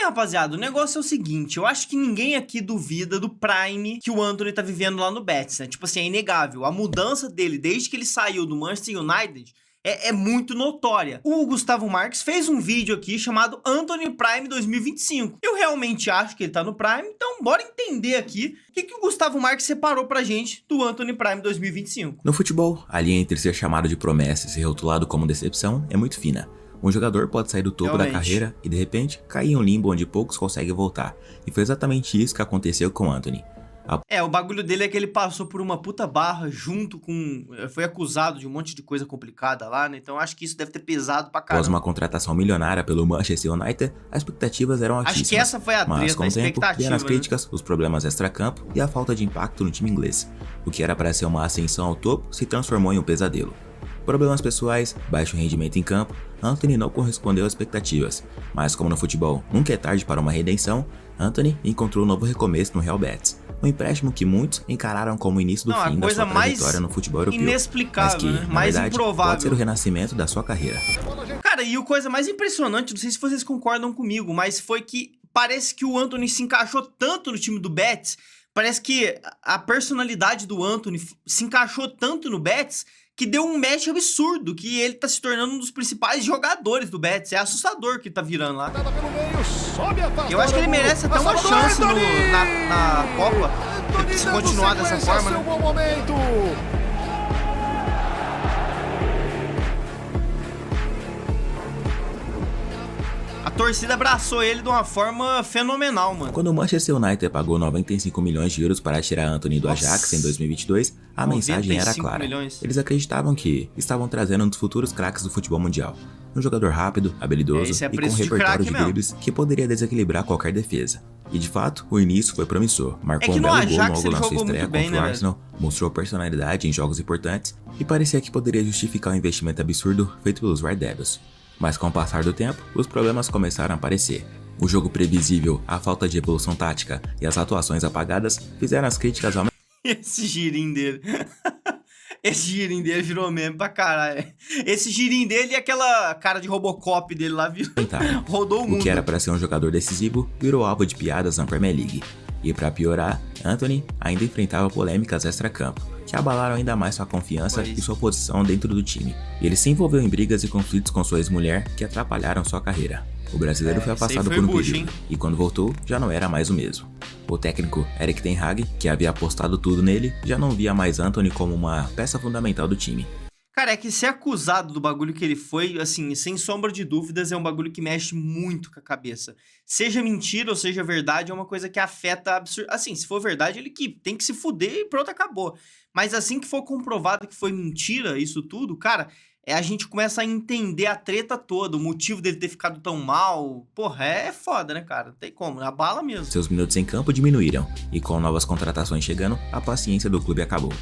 Bem, rapaziada, o negócio é o seguinte, eu acho que ninguém aqui duvida do Prime que o Antony tá vivendo lá no Betis, né? Tipo assim, é inegável. A mudança dele desde que ele saiu do Manchester United é muito notória. O Gustavo Marques fez um vídeo aqui chamado Antony Prime 2025. Eu realmente acho que ele tá no Prime, então bora entender aqui o que o Gustavo Marques separou pra gente do Antony Prime 2025. No futebol, a linha entre ser chamado de promessa e ser rotulado como decepção é muito fina. Um jogador pode sair do topo da carreira e de repente cair em um limbo onde poucos conseguem voltar. E foi exatamente isso que aconteceu com Antony. O bagulho dele é que ele passou por uma puta barra junto com... Foi acusado de um monte de coisa complicada lá, né? Então acho que isso deve ter pesado pra caramba. Após uma contratação milionária pelo Manchester United, as expectativas eram altíssimas. Acho que essa foi a mas com o tempo, vieram as críticas, né? Os problemas extra-campo e a falta de impacto no time inglês. O que era para ser uma ascensão ao topo se transformou em um pesadelo. Problemas pessoais, baixo rendimento em campo, Antony não correspondeu às expectativas. Mas como no futebol nunca é tarde para uma redenção, Antony encontrou um novo recomeço no Real Betis. Um empréstimo que muitos encararam como o início do fim da sua trajetória no futebol europeu. Inexplicável, mas que, né? na Mais verdade, improvável. pode ser o renascimento da sua carreira. Cara, e a coisa mais impressionante, não sei se vocês concordam comigo, mas foi que parece que o Antony se encaixou tanto no time do Betis, parece que a personalidade do Antony se encaixou tanto no Betis, que deu um match absurdo, que ele tá se tornando um dos principais jogadores do Betis. É assustador que tá virando lá. Eu acho que ele merece até uma chance na Copa, se continuar dessa forma, né? A torcida abraçou ele de uma forma fenomenal, mano. Quando o Manchester United pagou 95 milhões de euros para tirar Antony do Ajax em 2022, a mensagem era clara. Eles acreditavam que estavam trazendo um dos futuros craques do futebol mundial. Um jogador rápido, habilidoso e com um repertório de dribles que poderia desequilibrar qualquer defesa. E de fato, o início foi promissor. Marcou um belo gol logo na sua estreia contra o Arsenal, mostrou personalidade em jogos importantes e parecia que poderia justificar o investimento absurdo feito pelos Red Devils. Mas com o passar do tempo, os problemas começaram a aparecer. O jogo previsível, a falta de evolução tática e as atuações apagadas fizeram as críticas ao... Esse girinho dele. Esse girinho dele virou meme pra caralho. Esse girinho dele e aquela cara de Robocop dele lá rodou o mundo. O que era pra ser um jogador decisivo virou alvo de piadas na Premier League. E pra piorar, Antony ainda enfrentava polêmicas extra-campo, que abalaram ainda mais sua confiança e sua posição dentro do time. Ele se envolveu em brigas e conflitos com sua ex-mulher que atrapalharam sua carreira. O brasileiro foi afastado por um período, e quando voltou, já não era mais o mesmo. O técnico Erik ten Hag, que havia apostado tudo nele, já não via mais Antony como uma peça fundamental do time. Cara, é que ser acusado do bagulho que ele foi, assim, sem sombra de dúvidas, é um bagulho que mexe muito com a cabeça. Seja mentira ou seja verdade, é uma coisa que afeta absurdamente. Assim, se for verdade, ele que tem que se fuder e pronto, acabou. Mas assim que for comprovado que foi mentira isso tudo, cara, a gente começa a entender a treta toda, o motivo dele ter ficado tão mal. Porra, é foda, né, cara? Não tem como, abala mesmo. Seus minutos em campo diminuíram, e com novas contratações chegando, a paciência do clube acabou.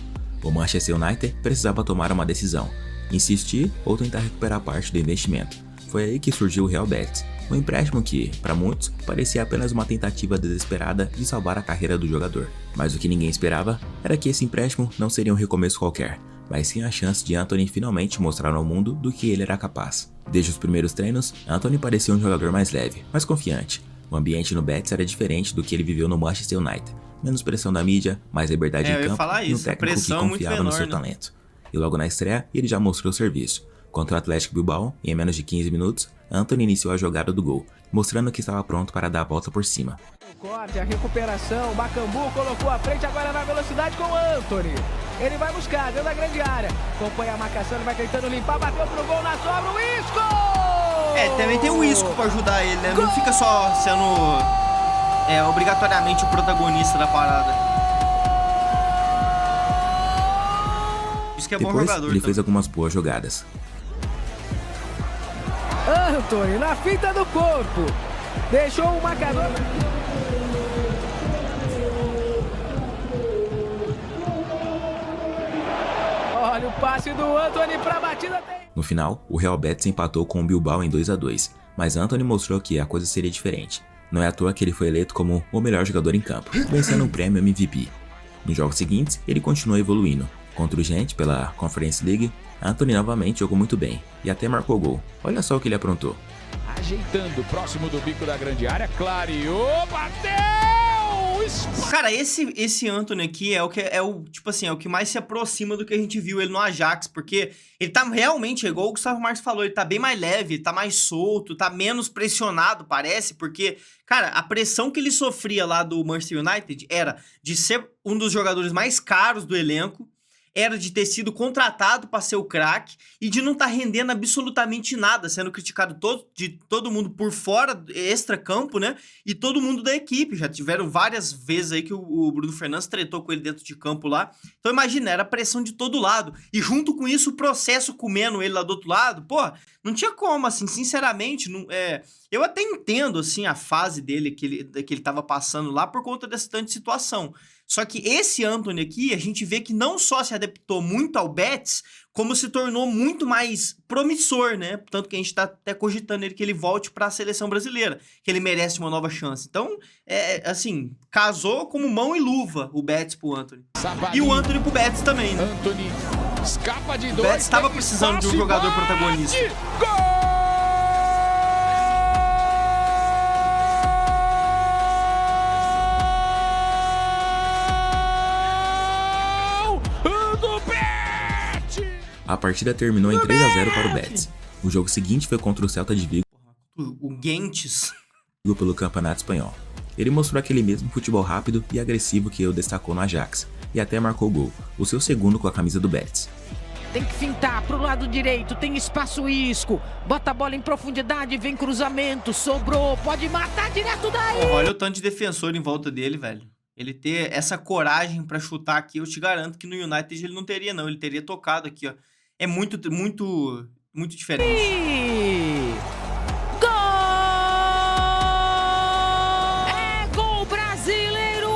O Manchester United precisava tomar uma decisão, insistir ou tentar recuperar parte do investimento. Foi aí que surgiu o Real Betis, um empréstimo que, para muitos, parecia apenas uma tentativa desesperada de salvar a carreira do jogador. Mas o que ninguém esperava era que esse empréstimo não seria um recomeço qualquer, mas sim a chance de Antony finalmente mostrar ao mundo do que ele era capaz. Desde os primeiros treinos, Antony parecia um jogador mais leve, mais confiante. O ambiente no Betis era diferente do que ele viveu no Manchester United. Menos pressão da mídia, mais liberdade em campo e um técnico que confiava no seu talento. E logo na estreia, ele já mostrou serviço. Contra o Atlético Bilbao, em menos de 15 minutos, Antony iniciou a jogada do gol, mostrando que estava pronto para dar a volta por cima. O corte, a recuperação, o Bakambu colocou a frente agora na velocidade com o Antony. Ele vai buscar, dentro da grande área. Acompanha a marcação, ele vai tentando limpar, bateu pro gol na sobra, o Isco! Também tem o Isco pra ajudar ele, né? Não fica só sendo... obrigatoriamente o protagonista da parada. Isso que é Depois, bom jogador. Ele fez algumas boas jogadas. Antony na finta do corpo. Deixou o marcador. Olha o passe do Antony pra batida. No final, o Real Betis empatou com o Bilbao em 2-2, mas Antony mostrou que a coisa seria diferente. Não é à toa que ele foi eleito como o melhor jogador em campo, vencendo um prêmio MVP. Nos jogos seguintes, ele continuou evoluindo. Contra o Gent pela Conference League, Antony novamente jogou muito bem e até marcou gol. Olha só o que ele aprontou. Ajeitando, próximo do bico da grande área, clareou, bateu! Cara, esse Antony aqui é o que mais se aproxima do que a gente viu ele no Ajax, porque ele tá realmente, igual o Gustavo Marques falou, ele tá bem mais leve, ele tá mais solto, tá menos pressionado, parece, porque, cara, a pressão que ele sofria lá do Manchester United era de ser um dos jogadores mais caros do elenco, era de ter sido contratado para ser o craque e de não estar rendendo absolutamente nada, sendo criticado de todo mundo por fora, extra-campo, né? E todo mundo da equipe. Já tiveram várias vezes aí que o Bruno Fernandes tretou com ele dentro de campo lá. Então imagina, era pressão de todo lado. E junto com isso, o processo comendo ele lá do outro lado, pô, não tinha como, assim, sinceramente, não, eu até entendo, assim, a fase dele que ele tava passando lá por conta dessa tanta situação. Só que esse Antony aqui, a gente vê que não só se adaptou muito ao Betis, como se tornou muito mais promissor, né? Tanto que a gente tá até cogitando que ele volte para a seleção brasileira, que ele merece uma nova chance. Então, assim, casou como mão e luva o Betis pro Antony. E o Antony pro Betis também, né? Antony escapa de dois. O Betis estava precisando de um jogador protagonista. Gol! A partida terminou em 3-0 para o Betis. O jogo seguinte foi contra o Celta de Vigo, o Gentes, pelo Campeonato Espanhol. Ele mostrou aquele mesmo futebol rápido e agressivo que eu destacou no Ajax, e até marcou o gol, o seu segundo com a camisa do Betis. Tem que fintar pro lado direito, tem espaço Isco, bota a bola em profundidade, vem cruzamento, sobrou, pode matar direto daí! Olha o tanto de defensor em volta dele, velho. Ele ter essa coragem pra chutar aqui, eu te garanto que no United ele não teria, não. Ele teria tocado aqui, ó. É muito diferente. Gol! É gol brasileiro,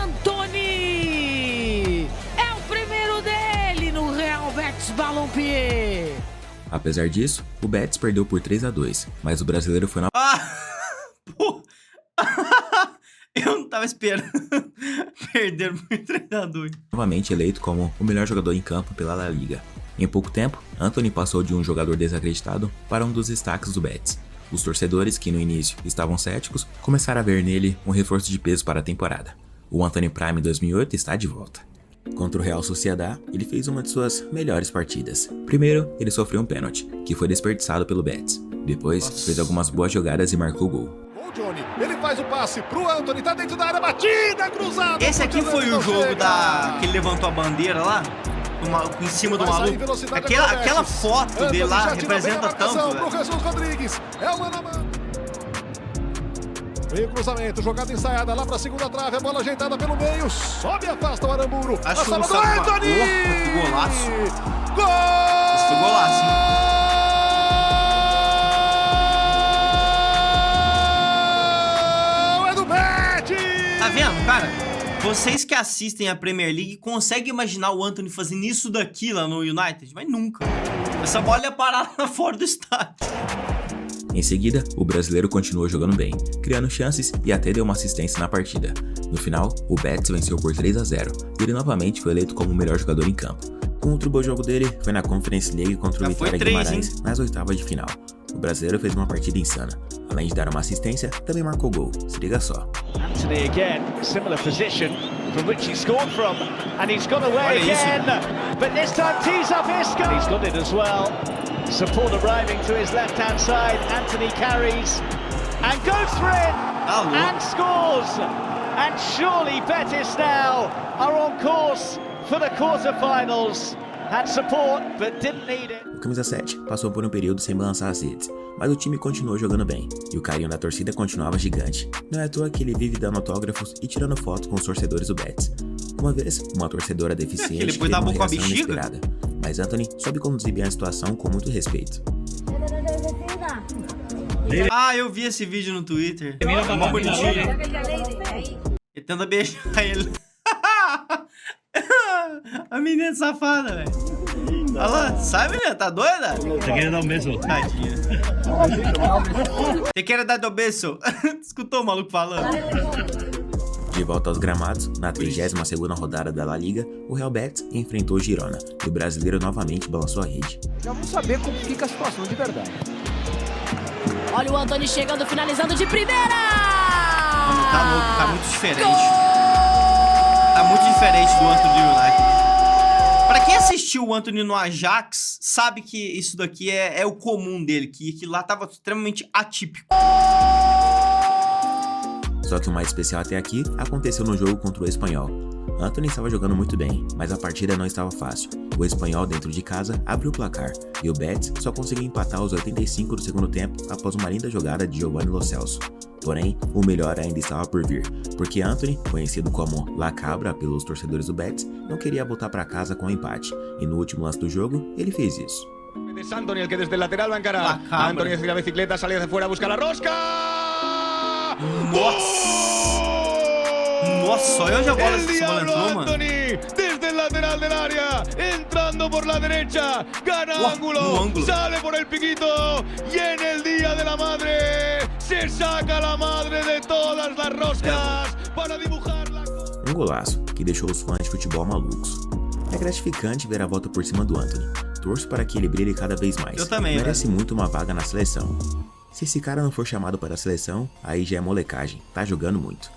Antony! É o primeiro dele no Real Betis Balompié. Apesar disso, o Betis perdeu por 3-2, mas o brasileiro foi na... Pô! Eu não tava esperando perder por 3-2. novamente eleito como o melhor jogador em campo pela La Liga. Em pouco tempo, Antony passou de um jogador desacreditado para um dos destaques do Betis. Os torcedores, que no início estavam céticos, começaram a ver nele um reforço de peso para a temporada. O Antony Prime 2008 está de volta. Contra o Real Sociedad, ele fez uma de suas melhores partidas. Primeiro, ele sofreu um pênalti, que foi desperdiçado pelo Betis. Depois, fez algumas boas jogadas e marcou o gol. Johnny, ele faz o passe pro Antony, tá dentro da área, batida, cruzada. Esse aqui foi o jogo que ele levantou a bandeira lá, em cima do maluco. Aquela foto dele lá representa tanto, velho. Jesus Rodrigues, é o mano a mano. Veio o cruzamento, jogada ensaiada lá pra segunda trave, a bola ajeitada pelo meio, sobe e afasta o Aramburu. Acho que do Antony! Que golaço. Gol! Esse foi golaço, hein? Tá vendo, cara? Vocês que assistem a Premier League conseguem imaginar o Antony fazendo isso daqui lá no United? Mas nunca. Essa bola ia parar lá fora do estádio. Em seguida, o brasileiro continuou jogando bem, criando chances e até deu uma assistência na partida. No final, o Betis venceu por 3-0 e ele novamente foi eleito como o melhor jogador em campo. O outro bom jogo dele foi na Conference League contra o Vitória Guimarães nas oitavas de final. O brasileiro fez uma partida insana. Além de dar uma assistência, também marcou gol. Se liga só. Antony again, similar position from which he scored from, and he's gone away again. But this time tees up Isco. He's got it as well. Support arriving to his left-hand side. Antony carries and goes for it and scores. And surely Betis now are on course for the quarterfinals. Had support, but didn't need it. O camisa 7 passou por um período sem balançar as redes, mas o time continuou jogando bem, e o carinho da torcida continuava gigante. Não é à toa que ele vive dando autógrafos e tirando foto com os torcedores do Betis. Uma vez, uma torcedora deficiente teve uma reação inesperada, mas Antony soube conduzir bem a situação com muito respeito. Ah, eu vi esse vídeo no Twitter. Mó bonitinho. Ele tenta beijar ele. A menina safada, velho. Olha lá, sai, menina, tá doida? Você quer dar um beijo? Tadinha. Você quer dar um beijo? Escutou o maluco falando? De volta aos gramados, na 32ª rodada da La Liga, o Real Betis enfrentou o Girona, e o brasileiro novamente balançou a rede. Já vamos saber como fica a situação de verdade. Olha o Antony chegando, finalizando de primeira! Mano, tá louco, tá muito diferente. Tá muito diferente do Antony do United. Pra quem assistiu o Antony no Ajax, sabe que isso daqui é o comum dele, que lá tava extremamente atípico. Só que o mais especial até aqui aconteceu no jogo contra o Espanhol. Antony estava jogando muito bem, mas a partida não estava fácil. O Espanhol, dentro de casa, abriu o placar, e o Betis só conseguiu empatar aos 85 do segundo tempo após uma linda jogada de Giovanni Lo Celso. Porém, o melhor ainda estava por vir, porque Antony, conhecido como La Cabra pelos torcedores do Betis, não queria voltar para casa com o empate, e no último lance do jogo, ele fez isso. Es Antony el que desde el lateral va a encarar. Antony desde la bicicleta, sale hacia fuera a buscar la rosca. Nossa, olha onde a bola entrou, mano. Antony, desde el lateral del área, entrando por la derecha, gana ángulo, sale por el piquito y en el día de la madre se saca la madre de todas las roscas para dibujarla. Um golaço que deixou os fãs de futebol malucos. É gratificante ver a volta por cima do Antony. Torço para que ele brilhe cada vez mais. Eu também, merece muito uma vaga na seleção. Se esse cara não for chamado para a seleção, aí já é molecagem, tá jogando muito.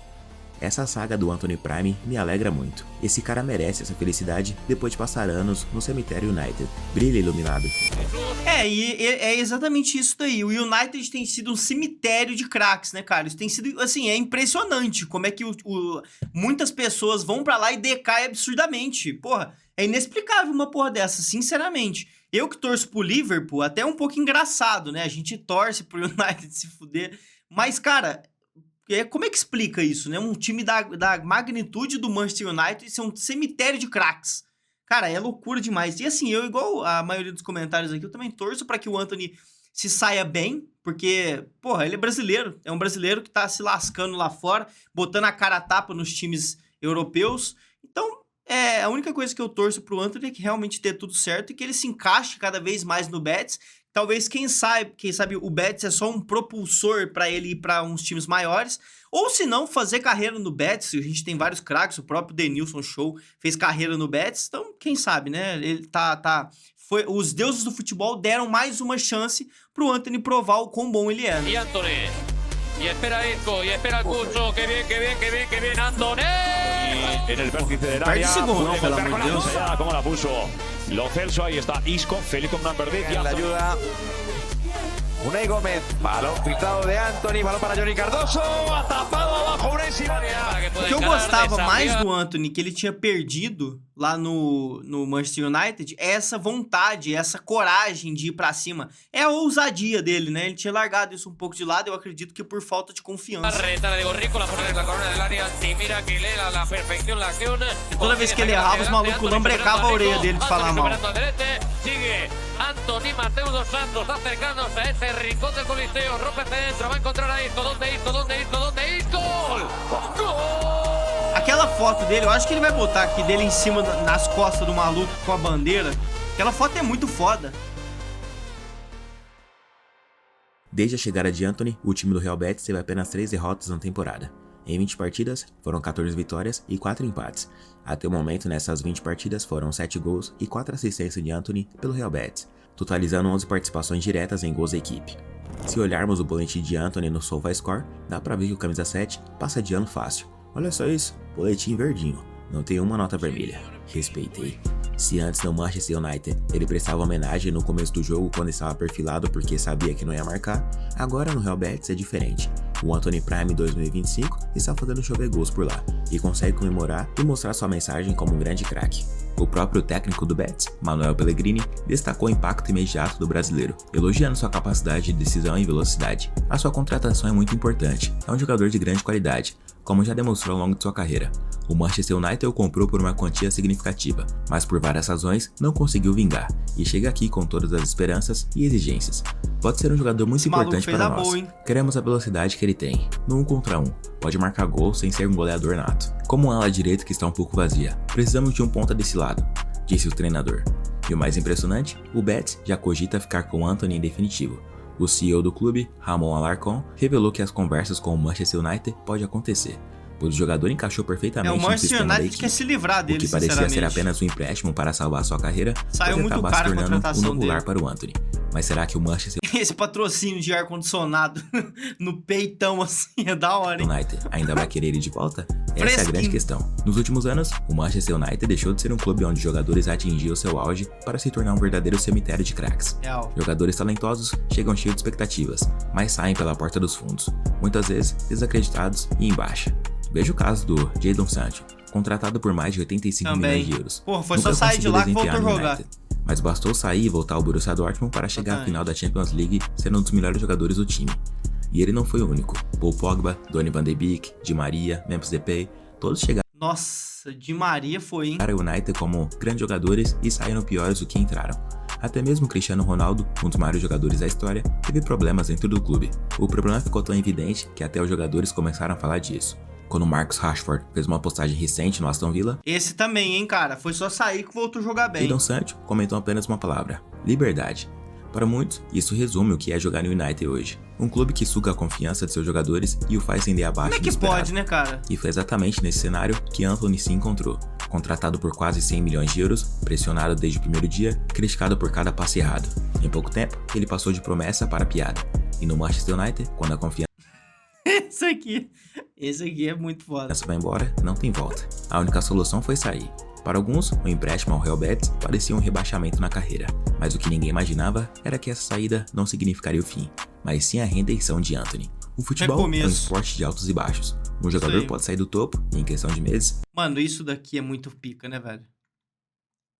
Essa saga do Antony Prime me alegra muito. Esse cara merece essa felicidade depois de passar anos no cemitério United. Brilha, iluminado. E é exatamente isso daí. O United tem sido um cemitério de craques, né, cara? Isso tem sido, assim, é impressionante como é que muitas pessoas vão pra lá e decaem absurdamente. Porra, é inexplicável uma porra dessa, sinceramente. Eu que torço pro Liverpool, até é um pouco engraçado, né? A gente torce pro United se fuder. Mas, cara, como é que explica isso, né? Um time da magnitude do Manchester United ser um cemitério de craques. Cara, é loucura demais. E assim, eu, igual a maioria dos comentários aqui, eu também torço pra que o Antony se saia bem, porque, porra, ele é brasileiro. É um brasileiro que tá se lascando lá fora, botando a cara a tapa nos times europeus. Então, a única coisa que eu torço pro Antony é que realmente dê tudo certo e que ele se encaixe cada vez mais no Betis. Talvez, quem sabe o Betis é só um propulsor para ele ir para uns times maiores, ou se não, fazer carreira no Betis. A gente tem vários craques, o próprio Denilson Show fez carreira no Betis, então quem sabe, né? Ele os deuses do futebol deram mais uma chance pro Antony provar o quão bom ele é. E Antony, e espera Isco, e espera Cucho, que bien, Antony! En el vértice del área, segundo, pelo amor de Deus. Como la puso Lo Celso, ahí está Isco, Félix con number 10. La ayuda. Unai Gómez, balón filtrado de Antony, balón para Johnny Cardoso, atrapado abajo, Unai Simone. O que eu gostava mais do Antony, que ele tinha perdido lá no Manchester United, é essa vontade, essa coragem de ir pra cima. É a ousadia dele, né? Ele tinha largado isso um pouco de lado, eu acredito que por falta de confiança. Toda vez que ele errava, os malucos lambrecavam a orelha dele de falar mal. Antony Mateo dos Santos acercándose a ese rincón del Coliseo, rompe dentro, va a encontrar a Isco, ¿dónde Isco? ¡Gol! Aquela foto dele, eu acho que ele vai botar aqui dele em cima, nas costas do maluco com a bandeira. Aquela foto é muito foda. Desde a chegada de Antony, o time do Real Betis teve apenas 3 derrotas na temporada. Em 20 partidas, foram 14 vitórias e 4 empates. Até o momento, nessas 20 partidas, foram 7 gols e 4 assistências de Antony pelo Real Betis, totalizando 11 participações diretas em gols da equipe. Se olharmos o boletim de Antony no SofaScore, dá pra ver que o camisa 7 passa de ano fácil. Olha só isso, boletim verdinho, não tem uma nota vermelha. Respeitei. Se antes no Manchester United ele prestava homenagem no começo do jogo quando estava perfilado porque sabia que não ia marcar, agora no Real Betis é diferente. O Antony Prime 2025 está fazendo chover gols por lá e consegue comemorar e mostrar sua mensagem como um grande craque. O próprio técnico do Betis, Manuel Pellegrini, destacou o impacto imediato do brasileiro, elogiando sua capacidade de decisão e velocidade. A sua contratação é muito importante, é um jogador de grande qualidade, como já demonstrou ao longo de sua carreira. O Manchester United o comprou por uma quantia significativa, mas por várias razões não conseguiu vingar, e chega aqui com todas as esperanças e exigências. Pode ser um jogador muito importante para nós. Queremos a velocidade que ele tem, no 1 contra 1, pode marcar gol sem ser um goleador nato. Como um ala direita que está um pouco vazia, precisamos de um ponta desse lado, disse o treinador. E o mais impressionante, o Betis já cogita ficar com Antony em definitivo. O CEO do clube, Ramon Alarcón, revelou que as conversas com o Manchester United podem acontecer, pois o jogador encaixou perfeitamente no sistema da equipe, quer se livrar dele, o que parecia ser apenas um empréstimo para salvar sua carreira, saiu pode muito acabar caro se tornando um novo dele. lar para o Antony. Mas será que o Manchester Esse patrocínio de ar-condicionado no peitão assim é da hora, hein? United ainda vai querer ir de volta? Essa é a grande questão. Nos últimos anos, o Manchester United deixou de ser um clube onde jogadores atingiam seu auge para se tornar um verdadeiro cemitério de craques. Jogadores talentosos chegam cheios de expectativas, mas saem pela porta dos fundos, muitas vezes desacreditados e em baixa. Veja o caso do Jadon Sancho, contratado por mais de 85 milhões de euros. Porra, foi só sair de lá que voltou a jogar. Mas bastou sair e voltar ao Borussia Dortmund para chegar à final da Champions League sendo um dos melhores jogadores do time. E ele não foi o único. Paul Pogba, Donny van de Beek, Di Maria, Memphis Depay, todos chegaram Nossa, Di Maria foi, hein? para o United como grandes jogadores e saíram piores do que entraram. Até mesmo Cristiano Ronaldo, um dos maiores jogadores da história, teve problemas dentro do clube. O problema ficou tão evidente que até os jogadores começaram a falar disso. Quando Marcus Rashford fez uma postagem recente no Aston Villa, esse também, hein, cara? Foi só sair que voltou a jogar bem. Jadon Sancho comentou apenas uma palavra: liberdade. Para muitos, isso resume o que é jogar no United hoje. Um clube que suga a confiança de seus jogadores e o faz render abaixo do esperado. Como é que pode, né, cara? E foi exatamente nesse cenário que Antony se encontrou. Contratado por quase 100 milhões de euros, pressionado desde o primeiro dia, criticado por cada passe errado. Em pouco tempo, ele passou de promessa para piada. E no Manchester United, quando a confiança Esse aqui é muito foda. vai embora, não tem volta. A única solução foi sair. Para alguns, o empréstimo ao Real Betis parecia um rebaixamento na carreira, mas o que ninguém imaginava era que essa saída não significaria o fim, mas sim a redenção de Antony. O futebol é um esporte de altos e baixos. Um jogador pode sair do topo e, em questão de meses... Mano, isso daqui é muito pica, né, velho?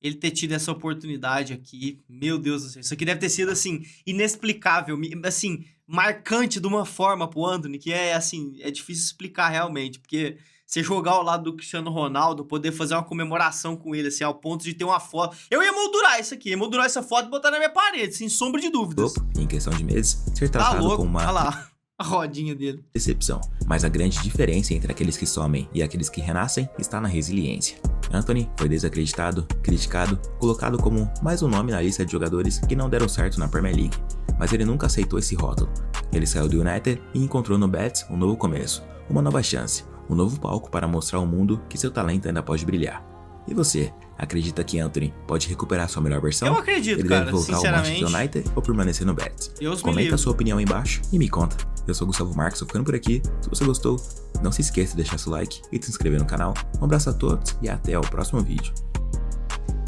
Ele ter tido essa oportunidade aqui, meu Deus do céu, isso aqui deve ter sido, assim, inexplicável, assim, marcante de uma forma pro Antony, que é, assim, é difícil explicar realmente, porque você jogar ao lado do Cristiano Ronaldo, poder fazer uma comemoração com ele, assim, ao ponto de ter uma foto... Eu ia moldurar isso aqui, ia moldurar essa foto e botar na minha parede, sem sombra de dúvidas. Em questão de meses, ser tratado como uma... Olha lá, a rodinha dele. Decepção, mas a grande diferença entre aqueles que somem e aqueles que renascem está na resiliência. Antony foi desacreditado, criticado, colocado como mais um nome na lista de jogadores que não deram certo na Premier League, mas ele nunca aceitou esse rótulo. Ele saiu do United e encontrou no Betis um novo começo, uma nova chance, um novo palco para mostrar ao mundo que seu talento ainda pode brilhar. E você, acredita que Antony pode recuperar sua melhor versão? Eu acredito, ele cara, deve voltar ao Manchester United ou permanecer no Betis? Comenta a sua opinião aí embaixo e me conta. Eu sou o Gustavo Marques, tô ficando por aqui. Se você gostou, não se esqueça de deixar seu like e de se inscrever no canal. Um abraço a todos e até o próximo vídeo.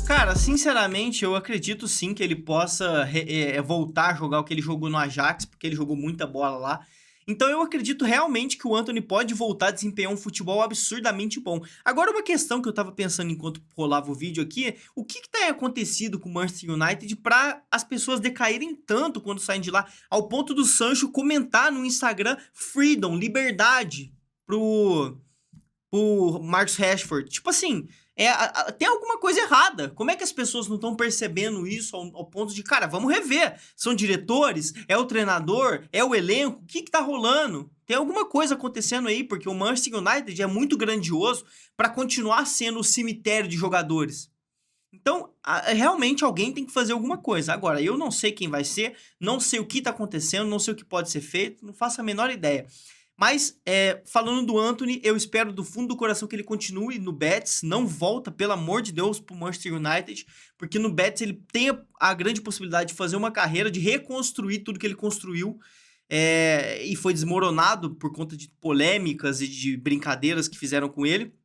Cara, sinceramente, eu acredito sim que ele possa voltar a jogar o que ele jogou no Ajax, porque ele jogou muita bola lá. Então eu acredito realmente que o Antony pode voltar a desempenhar um futebol absurdamente bom. Agora uma questão que eu tava pensando enquanto rolava o vídeo aqui é o que tem acontecido com o Manchester United para as pessoas decaírem tanto quando saem de lá, ao ponto do Sancho comentar no Instagram freedom, liberdade, pro Marcus Rashford. Tipo assim, tem alguma coisa errada. Como é que as pessoas não estão percebendo isso ao ponto de, cara, vamos rever. São diretores? É o treinador? É o elenco? O que tá rolando? Tem alguma coisa acontecendo aí, porque o Manchester United é muito grandioso para continuar sendo o cemitério de jogadores. Então, realmente alguém tem que fazer alguma coisa. Agora, eu não sei quem vai ser, não sei o que tá acontecendo, não sei o que pode ser feito, não faço a menor ideia. Mas, falando do Antony, eu espero do fundo do coração que ele continue no Betis, não volta, pelo amor de Deus, pro Manchester United, porque no Betis ele tem a grande possibilidade de fazer uma carreira, de reconstruir tudo que ele construiu, e foi desmoronado por conta de polêmicas e de brincadeiras que fizeram com ele.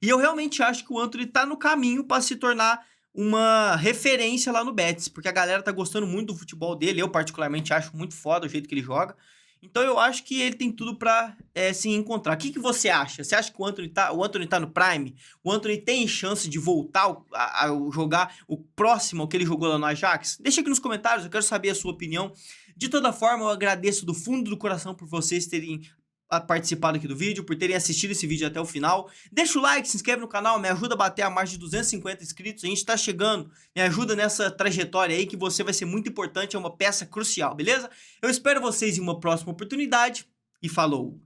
E eu realmente acho que o Antony tá no caminho para se tornar uma referência lá no Betis, porque a galera tá gostando muito do futebol dele, eu particularmente acho muito foda o jeito que ele joga. Então eu acho que ele tem tudo pra se encontrar. O que você acha? Você acha que o Antony tá no Prime? O Antony tem chance de voltar a jogar o próximo ao que ele jogou lá no Ajax? Deixa aqui nos comentários, eu quero saber a sua opinião. De toda forma, eu agradeço do fundo do coração por vocês terem participado aqui do vídeo, por terem assistido esse vídeo até o final. Deixa o like, se inscreve no canal, me ajuda a bater a margem de 250 inscritos, a gente tá chegando, me ajuda nessa trajetória aí que você vai ser muito importante, é uma peça crucial, beleza? Eu espero vocês em uma próxima oportunidade e falou!